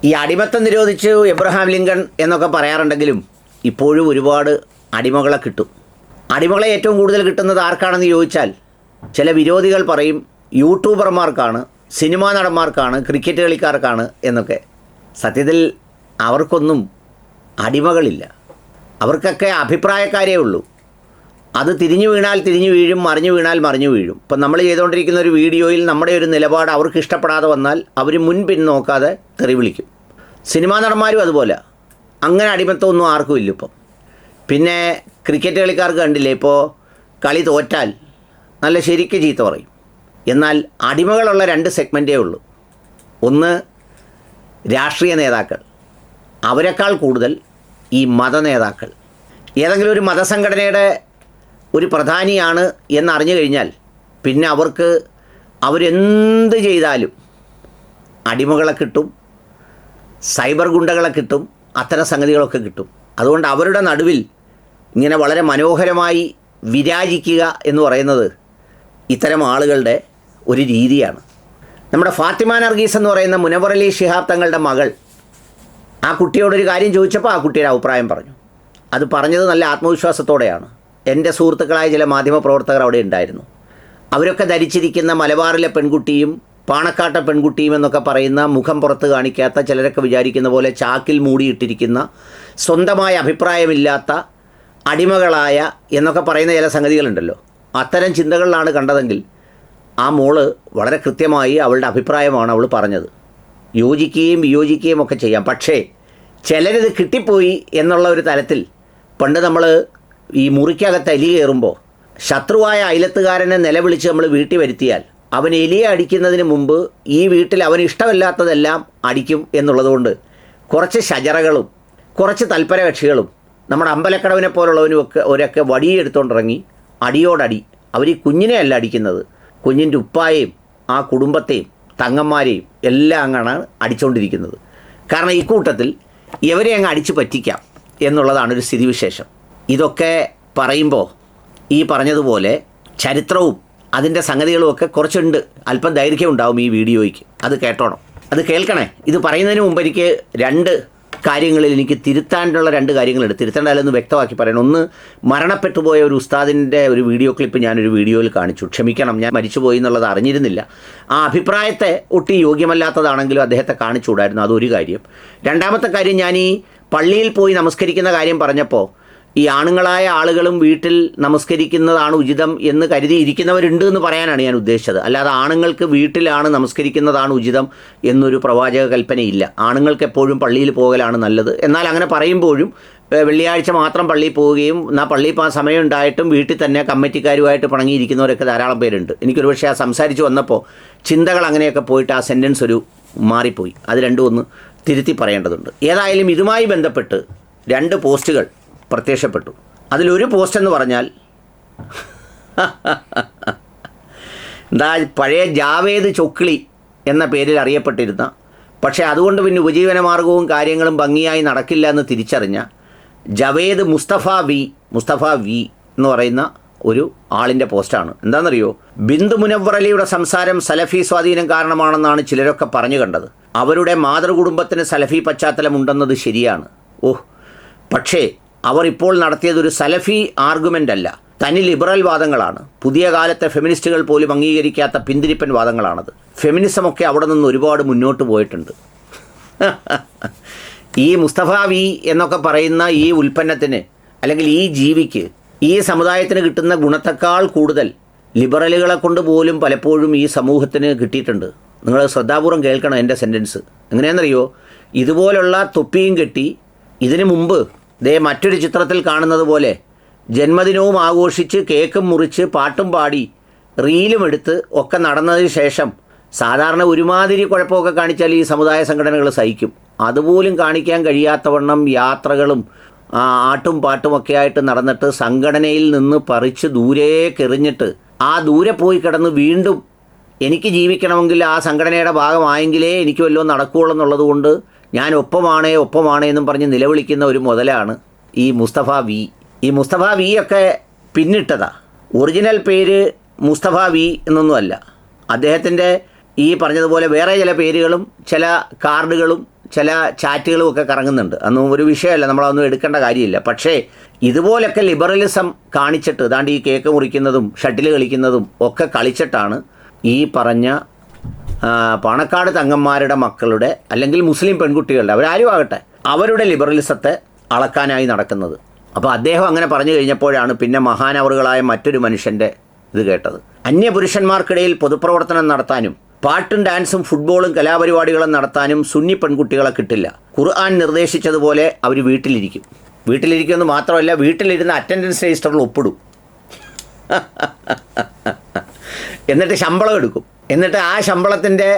ഈ അടിമത്തം നിരോധിച്ച് Abraham Lincoln എന്നൊക്കെ പറയാറുണ്ടെങ്കിലും ഇപ്പോഴും ഒരുപാട് അടിമകളെ കിട്ടും. അടിമകളെ ഏറ്റവും കൂടുതൽ കിട്ടുന്നത് ആർക്കാണെന്ന് ചോദിച്ചാൽ ചില വിരോധികൾ പറയും യൂട്യൂബർമാർക്കാണ്, സിനിമാ നടന്മാർക്കാണ്, ക്രിക്കറ്റ് കളിക്കാർക്കാണ് എന്നൊക്കെ. സത്യത്തിൽ അവർക്കൊന്നും അടിമകളില്ല. അവർക്കൊക്കെ അഭിപ്രായക്കാരേ ഉള്ളൂ. അത് തിരിഞ്ഞു വീണാൽ തിരിഞ്ഞു വീഴും, മറിഞ്ഞു വീണാൽ മറിഞ്ഞു വീഴും. ഇപ്പം നമ്മൾ ചെയ്തുകൊണ്ടിരിക്കുന്ന ഒരു വീഡിയോയിൽ നമ്മുടെ ഒരു നിലപാട് അവർക്ക് ഇഷ്ടപ്പെടാതെ വന്നാൽ അവർ മുൻപിൻ നോക്കാതെ തെറി വിളിക്കും. സിനിമാ നടന്മാരും അതുപോലെ. അങ്ങനെ അടിമത്വമൊന്നും ആർക്കും ഇല്ല ഇപ്പം. പിന്നെ ക്രിക്കറ്റ് കളിക്കാർക്ക് കണ്ടില്ലേ, ഇപ്പോൾ കളി തോറ്റാൽ നല്ല ശരിക്ക് ചീത്ത പറയും. എന്നാൽ അടിമകളുള്ള രണ്ട് സെഗ്മെൻറ്റേ ഉള്ളൂ. ഒന്ന് രാഷ്ട്രീയ നേതാക്കൾ, അവരെക്കാൾ കൂടുതൽ ഈ മത നേതാക്കൾ. ഏതെങ്കിലും ഒരു മതസംഘടനയുടെ ഒരു പ്രധാനിയാണ് എന്നറിഞ്ഞു കഴിഞ്ഞാൽ പിന്നെ അവർക്ക് അവരെന്ത് ചെയ്താലും അടിമകളെ കിട്ടും, സൈബർ ഗുണ്ടകളെ കിട്ടും, അത്തരം സംഗതികളൊക്കെ കിട്ടും. അതുകൊണ്ട് അവരുടെ നടുവിൽ ഇങ്ങനെ വളരെ മനോഹരമായി വിരാജിക്കുക എന്ന് പറയുന്നത് ഇത്തരം ആളുകളുടെ ഒരു രീതിയാണ്. നമ്മുടെ ഫാത്തിമ നർഗീസ് എന്ന് പറയുന്ന മുനവർ അലി ശിഹാബ് തങ്ങളുടെ മകൾ ആ കുട്ടിയോടൊരു കാര്യം ചോദിച്ചപ്പോൾ ആ കുട്ടിയുടെ അഭിപ്രായം പറഞ്ഞു. അത് പറഞ്ഞത് നല്ല ആത്മവിശ്വാസത്തോടെയാണ്. എൻ്റെ സുഹൃത്തുക്കളായ ചില മാധ്യമപ്രവർത്തകർ അവിടെ ഉണ്ടായിരുന്നു. അവരൊക്കെ ധരിച്ചിരിക്കുന്ന മലബാറിലെ പെൺകുട്ടിയും പാണക്കാട്ടെ പെൺകുട്ടിയും എന്നൊക്കെ പറയുന്ന മുഖം പുറത്ത് കാണിക്കാത്ത, ചിലരൊക്കെ വിചാരിക്കുന്ന പോലെ ചാക്കിൽ മൂടിയിട്ടിരിക്കുന്ന, സ്വന്തമായ അഭിപ്രായമില്ലാത്ത അടിമകളായ എന്നൊക്കെ പറയുന്ന ചില സംഗതികളുണ്ടല്ലോ. അത്തരം ചിന്തകളിലാണ് കണ്ടതെങ്കിൽ ആ മോള് വളരെ കൃത്യമായി അവളുടെ അഭിപ്രായമാണ് അവൾ പറഞ്ഞത്. യോജിക്കുകയും വിയോജിക്കുകയും ഒക്കെ ചെയ്യാം. പക്ഷേ ചിലരിത് കിട്ടിപ്പോയി എന്നുള്ള ഒരു തലത്തിൽ പണ്ട് നമ്മൾ ഈ മുറിക്കകത്ത് എലി കയറുമ്പോൾ ശത്രുവായ അയലത്തുകാരനെ നിലവിളിച്ച് നമ്മൾ വീട്ടിൽ വരുത്തിയാൽ അവൻ എലിയെ അടിക്കുന്നതിന് മുമ്പ് ഈ വീട്ടിൽ അവന് ഇഷ്ടമില്ലാത്തതെല്ലാം അടിക്കും എന്നുള്ളതുകൊണ്ട് കുറച്ച് ഷജറകളും കുറച്ച് തൽപര കക്ഷികളും നമ്മുടെ അമ്പലക്കടവിനെ പോലുള്ളവരൊക്കെ വടിയെടുത്തുകൊണ്ടിറങ്ങി അടിയോടടി. അവർ ഈ കുഞ്ഞിനെ അല്ല അടിക്കുന്നത്, കുഞ്ഞിൻ്റെ ഉപ്പായെയും ആ കുടുംബത്തെയും തങ്ങന്മാരെയും എല്ലാം അങ്ങാണ് അടിച്ചുകൊണ്ടിരിക്കുന്നത്. കാരണം ഈ കൂട്ടത്തിൽ ഇവരെ അങ്ങ് അടിച്ചു പറ്റിക്കാം എന്നുള്ളതാണ് ഒരു സ്ഥിതിവിശേഷം. ഇതൊക്കെ പറയുമ്പോൾ ഈ പറഞ്ഞതുപോലെ ചരിത്രവും അതിൻ്റെ സംഗതികളുമൊക്കെ കുറച്ചുണ്ട്. അല്പം ദൈർഘ്യം ഉണ്ടാവും ഈ വീഡിയോയ്ക്ക്. അത് കേട്ടോണം, അത് കേൾക്കണേ. ഇത് പറയുന്നതിന് മുമ്പ് എനിക്ക് രണ്ട് കാര്യങ്ങളിൽ എനിക്ക് തിരുത്താനുള്ള രണ്ട് കാര്യങ്ങളുണ്ട്. തിരുത്തേണ്ടതെന്ന് വ്യക്തമാക്കി പറയണം. ഒന്ന്, മരണപ്പെട്ടുപോയ ഒരു ഉസ്താദിൻ്റെ ഒരു വീഡിയോ ക്ലിപ്പ് ഞാനൊരു വീഡിയോയിൽ കാണിച്ചു. ക്ഷമിക്കണം, ഞാൻ മരിച്ചുപോയി എന്നുള്ളത് അറിഞ്ഞിരുന്നില്ല. ആ അഭിപ്രായത്തെ ഒട്ടി യോഗ്യമല്ലാത്തതാണെങ്കിലും അദ്ദേഹത്തെ കാണിച്ചുകൂടായിരുന്നു. അതൊരു കാര്യം. രണ്ടാമത്തെ കാര്യം, ഞാൻ ഈ പള്ളിയിൽ പോയി നമസ്കരിക്കുന്ന കാര്യം പറഞ്ഞപ്പോൾ ഈ ആണുങ്ങളായ ആളുകളും വീട്ടിൽ നമസ്കരിക്കുന്നതാണ് ഉചിതം എന്ന് കരുതിയിരിക്കുന്നവരുണ്ട് എന്ന് പറയാനാണ് ഞാൻ ഉദ്ദേശിച്ചത്. അല്ലാതെ ആണുങ്ങൾക്ക് വീട്ടിലാണ് നമസ്കരിക്കുന്നതാണ് ഉചിതം എന്നൊരു പ്രവാചക കൽപ്പനയില്ല. ആണുങ്ങൾക്ക് എപ്പോഴും പള്ളിയിൽ പോകലാണ് നല്ലത്. എന്നാൽ അങ്ങനെ പറയുമ്പോഴും വെള്ളിയാഴ്ച മാത്രം പള്ളിയിൽ പോവുകയും എന്നാൽ പള്ളിയിൽ പോകാൻ സമയം ഉണ്ടായിട്ടും വീട്ടിൽ തന്നെ കമ്മിറ്റിക്കാരുമായിട്ട് പിണങ്ങിയിരിക്കുന്നവരൊക്കെ ധാരാളം പേരുണ്ട്. എനിക്കൊരു പക്ഷേ ആ സംസാരിച്ച് വന്നപ്പോൾ ചിന്തകൾ അങ്ങനെയൊക്കെ പോയിട്ട് ആ സെൻറ്റൻസ് ഒരു മാറിപ്പോയി. അത് രണ്ടും ഒന്ന് തിരുത്തി പറയേണ്ടതുണ്ട്. ഏതായാലും ഇതുമായി ബന്ധപ്പെട്ട് രണ്ട് പോസ്റ്റുകൾ പ്രത്യക്ഷപ്പെട്ടു. അതിലൊരു പോസ്റ്റ് എന്ന് പറഞ്ഞാൽ എന്താ, പഴയ ജാവേദ് ചൊക്ലി എന്ന പേരിൽ അറിയപ്പെട്ടിരുന്ന, പക്ഷേ അതുകൊണ്ട് പിന്നെ ഉപജീവന മാർഗവും കാര്യങ്ങളും ഭംഗിയായി നടക്കില്ല എന്ന് തിരിച്ചറിഞ്ഞ ജവേദ് മുസ്തഫ വി എന്ന് പറയുന്ന ഒരു ആളിൻ്റെ പോസ്റ്റാണ്. എന്താണെന്നറിയോ, ബിന്ദു മുനവ്വർ അലിയുടെ സംസാരം സലഫി സ്വാധീനം കാരണമാണെന്നാണ് ചിലരൊക്കെ പറഞ്ഞു കണ്ടത്. അവരുടെ മാതൃകുടുംബത്തിന് സലഫി പശ്ചാത്തലമുണ്ടെന്നത് ശരിയാണ്. പക്ഷേ അവർ ഇപ്പോൾ നടത്തിയതൊരു സലഫി ആർഗ്യുമെൻ്റ് അല്ല, തനി ലിബറൽ വാദങ്ങളാണ്. പുതിയ കാലത്തെ ഫെമിനിസ്റ്റുകൾ പോലും അംഗീകരിക്കാത്ത പിന്തിരിപ്പൻ വാദങ്ങളാണത്. ഫെമിനിസമൊക്കെ അവിടെ നിന്ന് ഒരുപാട് മുന്നോട്ട് പോയിട്ടുണ്ട്. ഈ മുസ്തഫ വി എന്നൊക്കെ പറയുന്ന ഈ ഉൽപ്പന്നത്തിന് അല്ലെങ്കിൽ ഈ ജീവിക്ക് ഈ സമുദായത്തിന് കിട്ടുന്ന ഗുണത്തെക്കാൾ കൂടുതൽ ലിബറലുകളെ കൊണ്ട് പോലും പലപ്പോഴും ഈ സമൂഹത്തിന് കിട്ടിയിട്ടുണ്ട്. നിങ്ങൾ ശ്രദ്ധാപൂർവം കേൾക്കണം എൻ്റെ സെൻറ്റൻസ്. എങ്ങനെയാണെന്നറിയോ, ഇതുപോലുള്ള തൊപ്പിയും കെട്ടി ഇതിനു മുമ്പ് മറ്റൊരു ചിത്രത്തിൽ കാണുന്നത് പോലെ ജന്മദിനവും ആഘോഷിച്ച് കേക്കും മുറിച്ച് പാട്ടും പാടി റീലും എടുത്ത് ഒക്കെ നടന്നതിന് ശേഷം സാധാരണ ഒരുമാതിരി കുഴപ്പമൊക്കെ കാണിച്ചാൽ ഈ സമുദായ സംഘടനകൾ സഹിക്കും. അതുപോലും കാണിക്കാൻ കഴിയാത്തവണ്ണം യാത്രകളും ആട്ടും പാട്ടുമൊക്കെ ആയിട്ട് നടന്നിട്ട് സംഘടനയിൽ നിന്ന് പറിച്ച് ദൂരേക്കെറിഞ്ഞിട്ട് ആ ദൂരെ പോയി കിടന്ന് വീണ്ടും എനിക്ക് ജീവിക്കണമെങ്കിൽ ആ സംഘടനയുടെ ഭാഗമായെങ്കിലേ എനിക്ക് വല്ലതും നടക്കുകയുള്ളൂ എന്നുള്ളതുകൊണ്ട് ഞാൻ ഒപ്പമാണേ എന്നും പറഞ്ഞ് നിലവിളിക്കുന്ന ഒരു മുതലാണ് ഈ മുസ്തഫ വി. ഈ മുസ്തഫ വി ഒക്കെ പിന്നിട്ടതാ. ഒറിജിനൽ പേര് മുസ്തഫ വി എന്നൊന്നുമല്ല. അദ്ദേഹത്തിൻ്റെ ഈ പറഞ്ഞതുപോലെ വേറെ ചില പേരുകളും ചില കാർഡുകളും ചില ചാറ്റുകളും ഒക്കെ കറങ്ങുന്നുണ്ട്. അതൊന്നും ഒരു വിഷയമല്ല, നമ്മളതൊന്നും എടുക്കേണ്ട കാര്യമില്ല. പക്ഷേ ഇതുപോലൊക്കെ ലിബറലിസം കാണിച്ചിട്ട് ദാണ്ട് ഈ കേക്ക് മുറിക്കുന്നതും ഷട്ടിൽ കളിക്കുന്നതും ഒക്കെ കളിച്ചിട്ടാണ് ഈ പറഞ്ഞ പാണക്കാട് തങ്ങന്മാരുടെ മക്കളുടെ അല്ലെങ്കിൽ മുസ്ലിം പെൺകുട്ടികളുടെ, അവരാരും ആകട്ടെ, അവരുടെ ലിബറലിസത്തെ അളക്കാനായി നടക്കുന്നത്. അപ്പോൾ അദ്ദേഹം അങ്ങനെ പറഞ്ഞു കഴിഞ്ഞപ്പോഴാണ് പിന്നെ മഹാനവറുകളായ മറ്റൊരു മനുഷ്യൻ്റെ ഇത് കേട്ടത്. അന്യപുരുഷന്മാർക്കിടയിൽ പൊതുപ്രവർത്തനം നടത്താനും പാട്ടും ഡാൻസും ഫുട്ബോളും കലാപരിപാടികളും നടത്താനും സുന്നി പെൺകുട്ടികളെ കിട്ടില്ല. ഖുർആൻ നിർദ്ദേശിച്ചതുപോലെ അവർ വീട്ടിലിരിക്കുമെന്ന് മാത്രമല്ല, വീട്ടിലിരുന്ന് അറ്റൻഡൻസ് രജിസ്റ്ററിൽ ഒപ്പിടും. എന്നിട്ട് ശമ്പളം എടുക്കും. എന്നിട്ട് ആ ശമ്പളത്തിൻ്റെ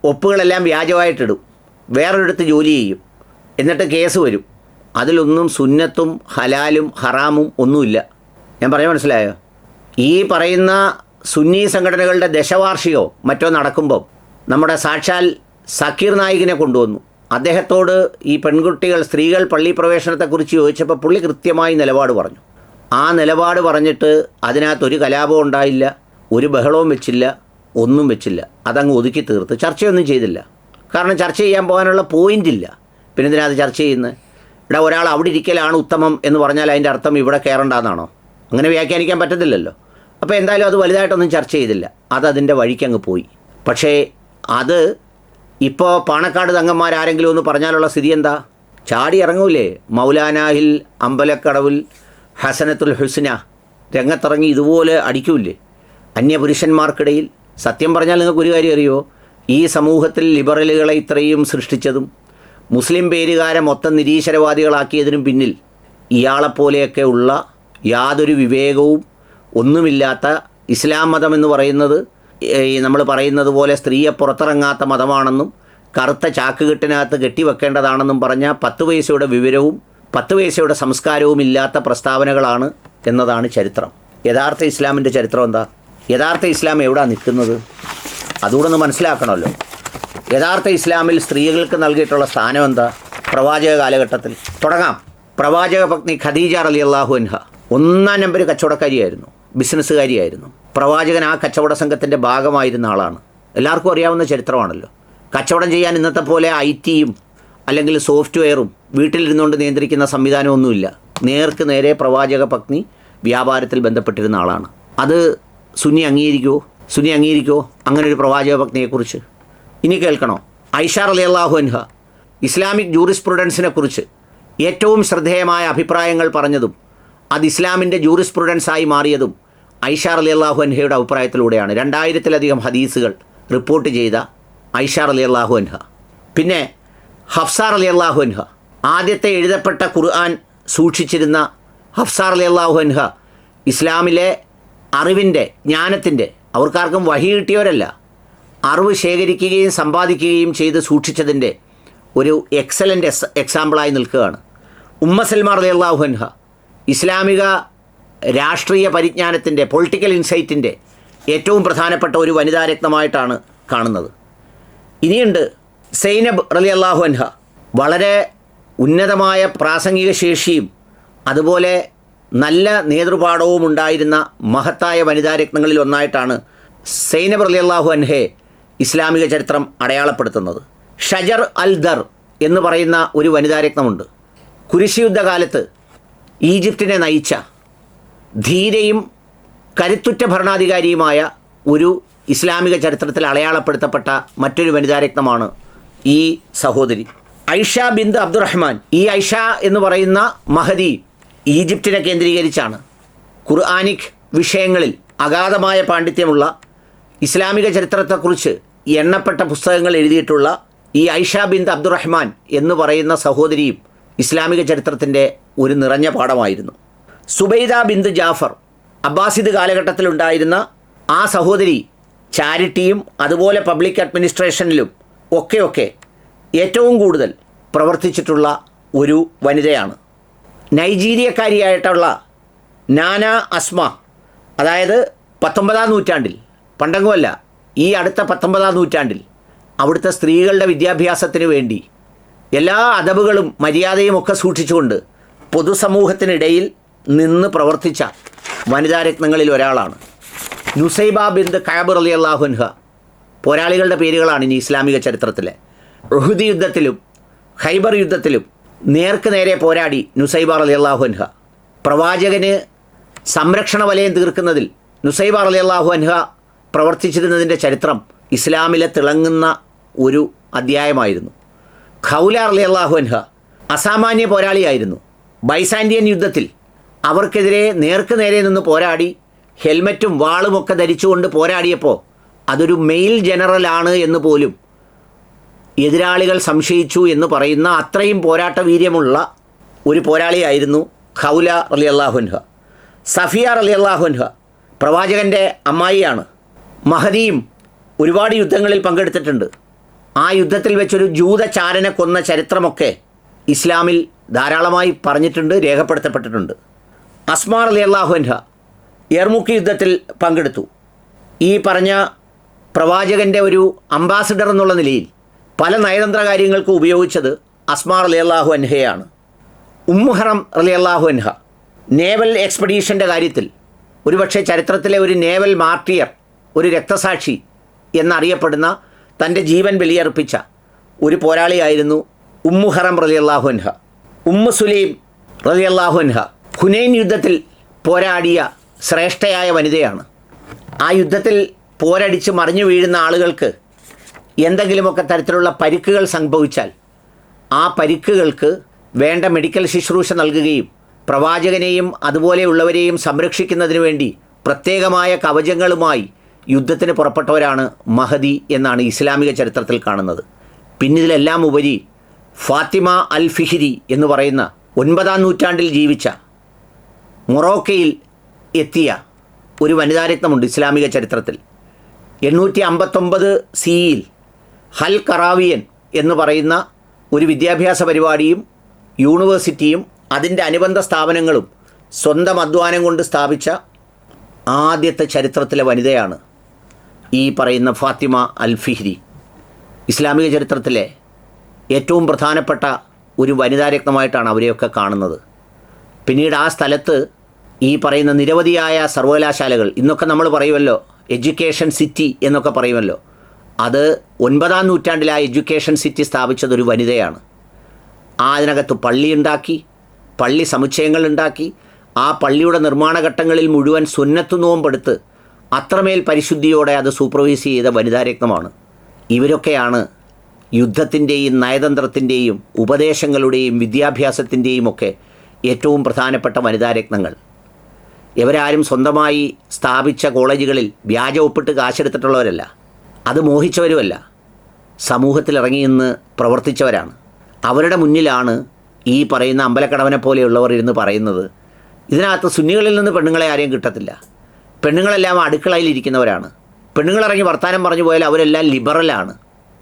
ഒപ്പുകളെല്ലാം വ്യാജമായിട്ടിടും. വേറൊരിടത്ത് ജോലി ചെയ്യും. എന്നിട്ട് കേസ് വരും. അതിലൊന്നും സുന്നത്തും ഹലാലും ഹറാമും ഒന്നുമില്ല. ഞാൻ പറഞ്ഞ മനസ്സിലായോ? ഈ പറയുന്ന സുന്നി സംഘടനകളുടെ ദശവാർഷികമോ മറ്റോ നടക്കുമ്പോൾ നമ്മുടെ സാക്ഷാൽ സക്കീർ നായികിനെ കൊണ്ടുവന്നു. അദ്ദേഹത്തോട് ഈ പെൺകുട്ടികൾ, സ്ത്രീകൾ പള്ളി പ്രവേശനത്തെക്കുറിച്ച് ചോദിച്ചപ്പോൾ പുള്ളി കൃത്യമായി നിലപാട് പറഞ്ഞു. ആ നിലപാട് പറഞ്ഞിട്ട് അതിനകത്തൊരു കലാപവും ഉണ്ടായില്ല, ഒരു ബഹളവും വെച്ചില്ല, ഒന്നും വെച്ചില്ല. അതങ്ങ് ഒതുക്കി തീർത്ത് ചർച്ചയൊന്നും ചെയ്തില്ല. കാരണം ചർച്ച ചെയ്യാൻ പോകാനുള്ള പോയിൻ്റില്ല. പിന്നെ ഇതിനകത്ത് ചർച്ച ചെയ്യുന്നത്? ഇവിടെ ഒരാൾ അവിടെ ഇരിക്കലാണ് ഉത്തമം എന്ന് പറഞ്ഞാൽ അതിൻ്റെ അർത്ഥം ഇവിടെ കയറണ്ടെന്നാണോ? അങ്ങനെ വ്യാഖ്യാനിക്കാൻ പറ്റത്തില്ലല്ലോ. അപ്പോൾ എന്തായാലും അത് വലുതായിട്ടൊന്നും ചർച്ച ചെയ്തില്ല. അതതിൻ്റെ വഴിക്കങ്ങ് പോയി. പക്ഷേ അത് ഇപ്പോൾ പാണക്കാട് തങ്ങന്മാരാരെങ്കിലും ഒന്ന് പറഞ്ഞാലുള്ള സ്ഥിതി എന്താ? ചാടി ഇറങ്ങൂലേ? മൗലാനാഹിൽ അമ്പലക്കടവിൽ ഹസനത്തുൽ ഹുസ്ന രംഗത്തിറങ്ങി ഇതുപോലെ അടിക്കൂലേ അന്യപുരുഷന്മാർക്കിടയിൽ? സത്യം പറഞ്ഞാൽ നിങ്ങൾക്കൊരു കാര്യം അറിയോ? ഈ സമൂഹത്തിൽ ലിബറലുകളെ ഇത്രയും സൃഷ്ടിച്ചതും മുസ്ലിം പേരുകാരെ മൊത്തം നിരീശ്വരവാദികളാക്കിയതിനും പിന്നിൽ ഇയാളെപ്പോലെയൊക്കെ ഉള്ള യാതൊരു വിവേകവും ഒന്നുമില്ലാത്ത ഇസ്ലാം മതം എന്ന് പറയുന്നത് നമ്മൾ പറയുന്നത് പോലെ സ്ത്രീയെ പുറത്തിറങ്ങാത്ത മതമാണെന്നും കറുത്ത ചാക്കുകെട്ടിനകത്ത് കെട്ടിവെക്കേണ്ടതാണെന്നും പറഞ്ഞ 10 പൈസയുടെ വിവരവും 10 പൈസയുടെ സംസ്കാരവും ഇല്ലാത്ത പ്രസ്താവനകളാണ് എന്നതാണ് ചരിത്രം. യഥാർത്ഥ ഇസ്ലാമിൻ്റെ ചരിത്രം എന്താ? യഥാർത്ഥ ഇസ്ലാം എവിടെയാണ് നിൽക്കുന്നത്? അതുകൂടെ ഒന്ന് മനസ്സിലാക്കണമല്ലോ. യഥാർത്ഥ ഇസ്ലാമിൽ സ്ത്രീകൾക്ക് നൽകിയിട്ടുള്ള സ്ഥാനം എന്താ? പ്രവാചക കാലഘട്ടത്തിൽ തുടങ്ങാം. പ്രവാചക പത്നി ഖദീജ റളിയല്ലാഹു അൻഹ 1-ാം നമ്പർ കച്ചവടക്കാരിയായിരുന്നു, ബിസിനസ്സുകാരിയായിരുന്നു. പ്രവാചകൻ ആ കച്ചവട സംഘത്തിൻ്റെ ഭാഗമായിരുന്ന ആളാണ്. എല്ലാവർക്കും അറിയാവുന്ന ചരിത്രമാണല്ലോ. കച്ചവടം ചെയ്യാൻ ഇന്നത്തെ പോലെ IT-യും അല്ലെങ്കിൽ സോഫ്റ്റ്വെയറും വീട്ടിലിരുന്നുകൊണ്ട് നിയന്ത്രിക്കുന്ന സംവിധാനമൊന്നുമില്ല. നേർക്ക് നേരെ പ്രവാചക പത്നി വ്യാപാരത്തിൽ ബന്ധപ്പെട്ടിരുന്ന ആളാണ്. അത് സുന്നി അംഗീകരിക്കുമോ അങ്ങനെ ഒരു പ്രവാചക പത്നിയെക്കുറിച്ച്? ഇനി കേൾക്കണോ? ഐഷ റളിയല്ലാഹു അൻഹ ഇസ്ലാമിക് ജൂറിസ്പ്രുഡൻസിനെ കുറിച്ച് ഏറ്റവും ശ്രദ്ധേയമായ അഭിപ്രായങ്ങൾ പറഞ്ഞതും അത് ഇസ്ലാമിൻ്റെ ജൂറിസ്പ്രുഡൻസായി മാറിയതും ഐഷ റളിയല്ലാഹു അൻഹയുടെ അഭിപ്രായത്തിലൂടെയാണ്. 2000-ലധികം ഹദീസുകൾ റിപ്പോർട്ട് ചെയ്ത ഐഷ റളിയല്ലാഹു അൻഹ. പിന്നെ ഹഫ്സ റളിയല്ലാഹു അൻഹ, ആദ്യത്തെ എഴുതപ്പെട്ട ഖുർആൻ സൂക്ഷിച്ചിരുന്ന ഹഫ്സ റളിയല്ലാഹു അൻഹ ഇസ്ലാമിലെ അറിവിൻ്റെ, ജ്ഞാനത്തിൻ്റെ, അവർക്കാർക്കും വഹി കിട്ടിയവരല്ല, അറിവ് ശേഖരിക്കുകയും സമ്പാദിക്കുകയും ചെയ്ത് സൂക്ഷിച്ചതിൻ്റെ ഒരു എക്സലൻ്റ് എക്സാമ്പിളായി നിൽക്കുകയാണ്. ഉമ്മ സൽമ റളിയല്ലാഹു അൻഹ ഇസ്ലാമിക രാഷ്ട്രീയ പരിജ്ഞാനത്തിൻ്റെ, പൊളിറ്റിക്കൽ ഇൻസൈറ്റിൻ്റെ ഏറ്റവും പ്രധാനപ്പെട്ട ഒരു വനിതാരത്നമായിട്ടാണ് കാണുന്നത്. ഇനിയുണ്ട് സൈനബ് റളിയല്ലാഹു അൻഹ. വളരെ ഉന്നതമായ പ്രാസംഗിക ശേഷിയും അതുപോലെ നല്ല നേതൃപാഠവും ഉണ്ടായിരുന്ന മഹത്തായ വനിതാരത്നങ്ങളിൽ ഒന്നായിട്ടാണ് സൈനബ് റളിയല്ലാഹു അൻഹയെ ഇസ്ലാമിക ചരിത്രം അടയാളപ്പെടുത്തുന്നത്. ഷജർ അൽ ദർ എന്ന് പറയുന്ന ഒരു വനിതാരത്നമുണ്ട്. കുരിശ് യുദ്ധകാലത്ത് ഈജിപ്തിനെ നയിച്ച ധീരയും കരുത്തുറ്റ ഭരണാധികാരിയുമായ ഒരു ഇസ്ലാമിക ചരിത്രത്തിൽ അടയാളപ്പെടുത്തപ്പെട്ട മറ്റൊരു വനിതാരത്നമാണ് ഈ സഹോദരി ഐഷ ബിന്ത് അബ്ദുറഹ്മാൻ. ഈ ഐഷ എന്ന് പറയുന്ന മഹദി ഈജിപ്തിനെ കേന്ദ്രീകരിച്ചാണ്. ഖുർആനിക് വിഷയങ്ങളിൽ അഗാധമായ പാണ്ഡിത്യമുള്ള, ഇസ്ലാമിക ചരിത്രത്തെക്കുറിച്ച് എണ്ണപ്പെട്ട പുസ്തകങ്ങൾ എഴുതിയിട്ടുള്ള ഈ ഐഷ ബിന്ത് അബ്ദുറഹ്മാൻ എന്ന് പറയുന്ന സഹോദരിയും ഇസ്ലാമിക ചരിത്രത്തിൻ്റെ ഒരു നിറഞ്ഞ പാഠമായിരുന്നു. സുബൈദ ബിന്ത് ജാഫർ, അബ്ബാസിദ് കാലഘട്ടത്തിലുണ്ടായിരുന്ന ആ സഹോദരി ചാരിറ്റിയും അതുപോലെ പബ്ലിക് അഡ്മിനിസ്ട്രേഷനിലും ഒക്കെ ഏറ്റവും കൂടുതൽ പ്രവർത്തിച്ചിട്ടുള്ള ഒരു വനിതയാണ്. നൈജീരിയക്കാരിയായിട്ടുള്ള നാന അസ്മ, അതായത് 19-ാം നൂറ്റാണ്ടിൽ, പണ്ടെങ്ങുമല്ല, ഈ അടുത്ത 19-ാം നൂറ്റാണ്ടിൽ അവിടുത്തെ സ്ത്രീകളുടെ വിദ്യാഭ്യാസത്തിന് വേണ്ടി എല്ലാ അദബുകളും മര്യാദയും ഒക്കെ സൂക്ഷിച്ചുകൊണ്ട് പൊതുസമൂഹത്തിനിടയിൽ നിന്ന് പ്രവർത്തിച്ച വനിതാരത്നങ്ങളിൽ ഒരാളാണ്. നുസൈബ ബിന്ത് കഅബ് റളിയല്ലാഹു അൻഹ. പോരാളികളുടെ പേരുകളാണ് ഇനി ഇസ്ലാമിക ചരിത്രത്തിലെ. ഉഹുദ് യുദ്ധത്തിലും ഖൈബർ യുദ്ധത്തിലും നേർക്ക് നേരെ പോരാടി നുസൈബ റളിയല്ലാഹു അൻഹ. പ്രവാചകന് സംരക്ഷണ വലയം തീർക്കുന്നതിൽ നുസൈബ റളിയല്ലാഹു അൻഹ പ്രവർത്തിച്ചിരുന്നതിൻ്റെ ചരിത്രം ഇസ്ലാമിലെ തിളങ്ങുന്ന ഒരു അധ്യായമായിരുന്നു. ഖൗല റളിയല്ലാഹു അൻഹ അസാമാന്യ പോരാളിയായിരുന്നു. ബൈസാൻഡിയൻ യുദ്ധത്തിൽ അവർക്കെതിരെ നേർക്ക് നേരെ നിന്ന് പോരാടി ഹെൽമറ്റും വാളുമൊക്കെ ധരിച്ചുകൊണ്ട് പോരാടിയപ്പോൾ അതൊരു മെയിൽ ജനറലാണ് എന്ന് പോലും എതിരാളികൾ സംശയിച്ചു എന്ന് പറയുന്ന അത്രയും പോരാട്ട വീര്യമുള്ള ഒരു പോരാളിയായിരുന്നു ഖൗല റളിയല്ലാഹു അൻഹ. സഫിയ റളിയല്ലാഹു അൻഹ പ്രവാചകൻ്റെ അമ്മായിയാണ്. മഹദിയും ഒരുപാട് യുദ്ധങ്ങളിൽ പങ്കെടുത്തിട്ടുണ്ട്. ആ യുദ്ധത്തിൽ വെച്ചൊരു ജൂതചാരനെ കൊന്ന ചരിത്രമൊക്കെ ഇസ്ലാമിൽ ധാരാളമായി പറഞ്ഞിട്ടുണ്ട്, രേഖപ്പെടുത്തപ്പെട്ടിട്ടുണ്ട്. അസ്മാ റളിയല്ലാഹു അൻഹ യർമുക്ക് യുദ്ധത്തിൽ പങ്കെടുത്തു. ഈ പറഞ്ഞ പ്രവാചകൻ്റെ ഒരു അംബാസിഡർ എന്നുള്ള നിലയിൽ പല നയതന്ത്ര കാര്യങ്ങൾക്ക് ഉപയോഗിച്ചത് അസ്മാ റളിയല്ലാഹു അൻഹയാണ്. ഉമ്മു ഹറം റളിയല്ലാഹു അൻഹ നേവൽ എക്സ്പെഡീഷൻ്റെ കാര്യത്തിൽ ഒരുപക്ഷെ ചരിത്രത്തിലെ ഒരു നേവൽ മാർട്ടിയർ, ഒരു രക്തസാക്ഷി എന്നറിയപ്പെടുന്ന തൻ്റെ ജീവൻ ബലിയർപ്പിച്ച ഒരു പോരാളിയായിരുന്നു ഉമ്മു ഹറം റളിയല്ലാഹു അൻഹ. ഉമ്മു സുലൈം റളിയല്ലാഹു അൻഹ ഹുനൈൻ യുദ്ധത്തിൽ പോരാടിയ ശ്രേഷ്ഠയായ വനിതയാണ്. ആ യുദ്ധത്തിൽ പോരടിച്ച് മറിഞ്ഞു വീഴുന്ന ആളുകൾക്ക് എന്തെങ്കിലുമൊക്കെ തരത്തിലുള്ള പരിക്കുകൾ സംഭവിച്ചാൽ ആ പരിക്കുകൾക്ക് വേണ്ട മെഡിക്കൽ ശുശ്രൂഷ നൽകുകയും പ്രവാചകനെയും അതുപോലെയുള്ളവരെയും സംരക്ഷിക്കുന്നതിന് വേണ്ടി പ്രത്യേകമായ കവചങ്ങളുമായി യുദ്ധത്തിന് പുറപ്പെട്ടവരാണ് മഹദി എന്നാണ് ഇസ്ലാമിക ചരിത്രത്തിൽ കാണുന്നത്. പിന്നിതിലെല്ലാം ഉപരി ഫാത്തിമ അൽ ഫിഹിരി എന്ന് പറയുന്ന 9-ാം നൂറ്റാണ്ടിൽ ജീവിച്ച മൊറോക്കയിൽ എത്തിയ ഒരു വനിതാരത്നമുണ്ട് ഇസ്ലാമിക ചരിത്രത്തിൽ. 859 സിയിൽ ഹൽ കറാവിയൻ എന്ന് പറയുന്ന ഒരു വിദ്യാഭ്യാസ പരിപാടിയും യൂണിവേഴ്സിറ്റിയും അതിൻ്റെ അനുബന്ധ സ്ഥാപനങ്ങളും സ്വന്തം അധ്വാനം കൊണ്ട് സ്ഥാപിച്ച ആദ്യത്തെ ചരിത്രത്തിലെ വനിതയാണ് ഈ പറയുന്ന ഫാത്തിമ അൽ ഫിഹ്രി. ഇസ്ലാമിക ചരിത്രത്തിലെ ഏറ്റവും പ്രധാനപ്പെട്ട ഒരു വനിതാരത്നമായിട്ടാണ് അവരെയൊക്കെ കാണുന്നത്. പിന്നീട് ആ സ്ഥലത്ത് ഈ പറയുന്ന നിരവധിയായ സർവകലാശാലകൾ, ഇന്നൊക്കെ നമ്മൾ പറയുമല്ലോ എഡ്യൂക്കേഷൻ സിറ്റി എന്നൊക്കെ പറയുമല്ലോ, അത് 9-ാം നൂറ്റാണ്ടിൽ ആ എഡ്യൂക്കേഷൻ സിറ്റി സ്ഥാപിച്ചത് ഒരു വനിതയാണ്. അതിനകത്ത് പള്ളിയുണ്ടാക്കി, പള്ളി സമുച്ചയങ്ങളുണ്ടാക്കി, ആ പള്ളിയുടെ നിർമ്മാണ ഘട്ടങ്ങളിൽ മുഴുവൻ സുന്നത്ത് നോമ്പെടുത്ത് അത്രമേൽ പരിശുദ്ധിയോടെ അത് സൂപ്പർവൈസ് ചെയ്ത വനിതാരത്നമാണ്. ഇവരൊക്കെയാണ് യുദ്ധത്തിൻ്റെയും നയതന്ത്രത്തിൻ്റെയും ഉപദേശങ്ങളുടെയും വിദ്യാഭ്യാസത്തിൻ്റെയും ഒക്കെ ഏറ്റവും പ്രധാനപ്പെട്ട വനിതാരത്നങ്ങൾ. ഇവരാരും സ്വന്തമായി സ്ഥാപിച്ച കോളേജുകളിൽ വ്യാജ ഒപ്പിട്ട് കാശെടുത്തിട്ടുള്ളവരല്ല, അത് മോഹിച്ചവരുമല്ല, സമൂഹത്തിലിറങ്ങി നിന്ന് പ്രവർത്തിച്ചവരാണ്. അവരുടെ മുന്നിലാണ് ഈ പറയുന്ന അമ്പലക്കടവനെ പോലെയുള്ളവർ ഇരുന്ന് പറയുന്നത് ഇതിനകത്ത് സുന്നികളിൽ നിന്ന് പെണ്ണുങ്ങളെ ആരെയും കിട്ടത്തില്ല, പെണ്ണുങ്ങളെല്ലാം അടുക്കളയിലിരിക്കുന്നവരാണ്, പെണ്ണുങ്ങളിറങ്ങി വർത്തമാനം പറഞ്ഞു പോയാൽ അവരെല്ലാം ലിബറലാണ്.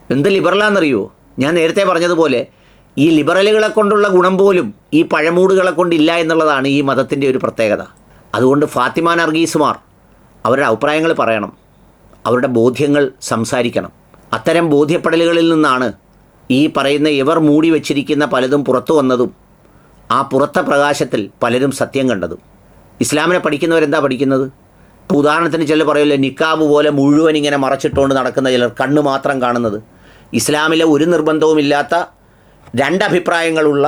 എന്ത് ലിബറലാണെന്നറിയുമോ? ഞാൻ നേരത്തെ പറഞ്ഞതുപോലെ ഈ ലിബറലുകളെ കൊണ്ടുള്ള ഗുണം പോലും ഈ പഴമൂടുകളെ കൊണ്ടില്ല എന്നുള്ളതാണ് ഈ മതത്തിൻ്റെ ഒരു പ്രത്യേകത. അതുകൊണ്ട് ഫാത്തിമ നർഗീസുമാർ അവരുടെ അഭിപ്രായങ്ങൾ പറയണം, അവരുടെ ബോധ്യങ്ങൾ സംസാരിക്കണം. അത്തരം ബോധ്യപ്പെടലുകളിൽ നിന്നാണ് ഈ പറയുന്ന ഇവർ മൂടി വച്ചിരിക്കുന്ന പലതും പുറത്തു വന്നതും ആ പുറത്തെ പ്രകാശത്തിൽ പലരും സത്യം കണ്ടതും. ഇസ്ലാമിനെ പഠിക്കുന്നവരെന്താ പഠിക്കുന്നത്? ഇപ്പോൾ ഉദാഹരണത്തിന് ചിലർ പറയുമല്ലോ നിക്കാബ് പോലെ മുഴുവൻ ഇങ്ങനെ മറച്ചിട്ടുകൊണ്ട് നടക്കുന്ന ചിലർ, കണ്ണ് മാത്രം കാണുന്നത്. ഇസ്ലാമിലെ ഒരു നിർബന്ധവുമില്ലാത്ത രണ്ടഭിപ്രായങ്ങളുള്ള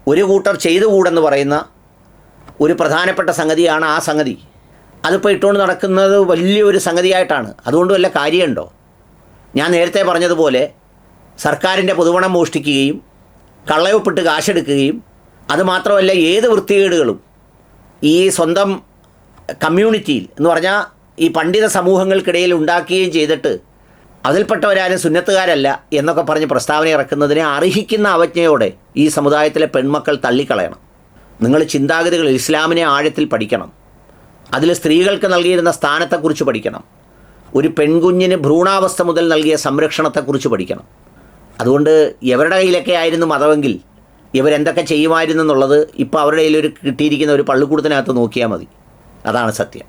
ഒരു കൂട്ടർ ചെയ്തുകൂടെന്ന് പറയുന്ന ഒരു പ്രധാനപ്പെട്ട സംഗതിയാണ് ആ സംഗതി. അതിപ്പോൾ ഇട്ടുകൊണ്ട് നടക്കുന്നത് വലിയൊരു സംഗതിയായിട്ടാണ്. അതുകൊണ്ട് വല്ല കാര്യമുണ്ടോ? ഞാൻ നേരത്തെ പറഞ്ഞതുപോലെ സർക്കാരിൻ്റെ പൊതുപണം മോഷ്ടിക്കുകയും കള്ളയൊപ്പിട്ട് കാശെടുക്കുകയും അതുമാത്രമല്ല ഏത് വൃത്തികേടുകളും ഈ സ്വന്തം കമ്മ്യൂണിറ്റിയിൽ എന്ന് പറഞ്ഞാൽ ഈ പണ്ഡിത സമൂഹങ്ങൾക്കിടയിൽ ഉണ്ടാക്കുകയും ചെയ്തിട്ട് അതിൽപ്പെട്ടവരാരും സുന്നത്തുകാരല്ല എന്നൊക്കെ പറഞ്ഞ് പ്രസ്താവന ഇറക്കുന്നതിനെ അർഹിക്കുന്ന അവജ്ഞയോടെ ഈ സമുദായത്തിലെ പെൺമക്കൾ തള്ളിക്കളയണം. നിങ്ങൾ ചിന്താഗതികൾ ഇസ്ലാമിനെ ആഴത്തിൽ പഠിക്കണം. അതിൽ സ്ത്രീകൾക്ക് നൽകിയിരുന്ന സ്ഥാനത്തെക്കുറിച്ച് പഠിക്കണം. ഒരു പെൺകുഞ്ഞിന് ഭ്രൂണാവസ്ഥ മുതൽ നൽകിയ സംരക്ഷണത്തെക്കുറിച്ച് പഠിക്കണം. അതുകൊണ്ട് ഇവരുടെ കയ്യിലൊക്കെ ആയിരുന്നു മതമെങ്കിൽ ഇവരെന്തൊക്കെ ചെയ്യുമായിരുന്നു എന്നുള്ളത് ഇപ്പോൾ അവരുടെ കയ്യിലൊരു കിട്ടിയിരിക്കുന്ന ഒരു പള്ളിക്കൂടത്തിനകത്ത് നോക്കിയാൽ മതി. അതാണ് സത്യം.